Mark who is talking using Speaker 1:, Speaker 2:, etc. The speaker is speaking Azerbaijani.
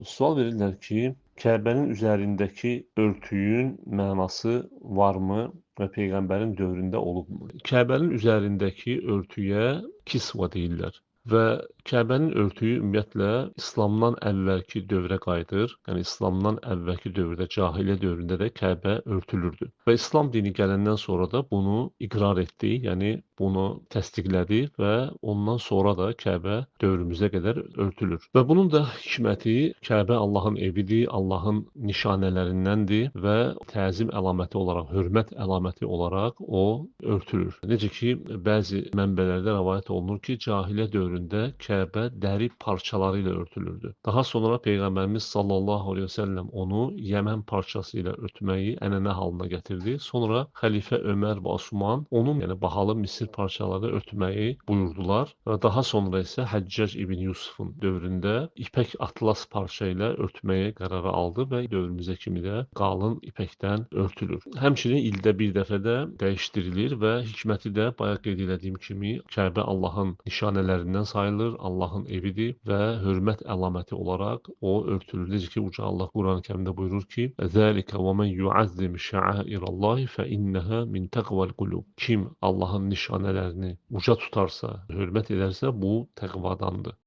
Speaker 1: Sual verirlər ki, Kəbənin üzərindəki örtüyün mənası varmı və Peyğəmbərin dövründə olubmu? Kəbənin üzərindəki örtüyə kisva deyirlər və Kəbənin örtüyü ümumiyyətlə İslamdan əvvəlki dövrə qayıdır. Yəni İslamdan əvvəlki dövrdə, cahiliyyə dövründə də Kəbə örtülürdü. Və İslam dini gələndən sonra da bunu iqrar etdi, yəni bunu təsdiqlədi və ondan sonra da Kəbə dövrümüzə qədər örtülür. Və bunun da hikməti Kəbə Allahın evidir, Allahın nişanələrindəndir və təzim əlaməti olaraq, hörmət əlaməti olaraq o örtülür. Necə ki, bəzi mənbələrdə rəvayət olunur ki, cahiliyyə dövründə Kəbə dəri parçaları ilə örtülürdü. Daha sonra Peyğəmbərimiz sallallahu əleyhi və səlləm onu Yəmən parçası ilə örtməyi ənənə halına gətirdi. Sonra xəlifə Ömər və Osman onun, yəni bahalı Misir parçaları örtməyi buyurdular. Və daha sonra isə Həccac ibn Yusufun dövründə ipək atlas parça ilə örtməyə qərarı aldı və dövrümüzə kimi də qalın ipəkdən örtülür. Həmçinin ildə bir dəfə də dəyişdirilir və hikməti də bayaq qeyd etdiyim kimi Kəbə Allahın nişanələrindən sayılır, Allahın evidir və hörmət əlaməti olaraq o örtülür. Necə ki, Uca Allah Quran-Kərimdə buyurur ki: "Zəlikə və men yu'azzim şa'airallahi fe inneha min taqval qulub." Kim Allahın nişanələrini uca tutarsa, hörmət edərsə, bu təqvadandır.